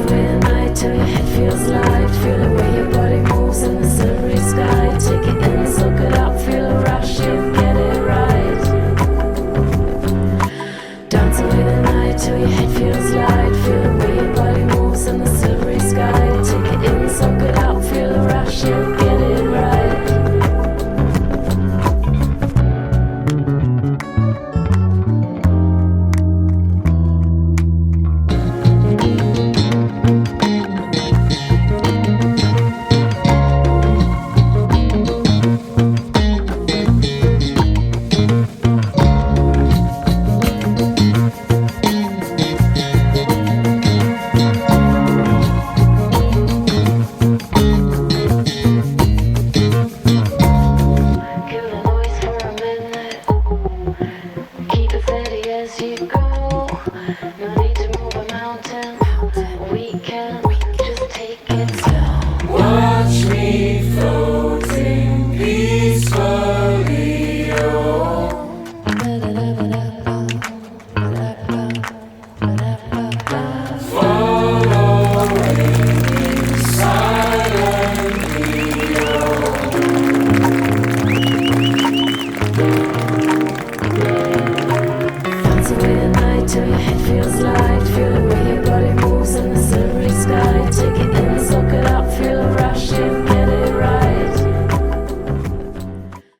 away the night till your head feels light. Feel the way your body moves in the silvery sky. Take it in, soak it up, feel a rush, you get it right. Dance away the night till your head feels light. Feel the way your body moves in the silvery sky. Take it in, soak it up, feel a rush, you get it right. Watch me floating peacefully, oh. Following silently, Dance away the night till your head feels light.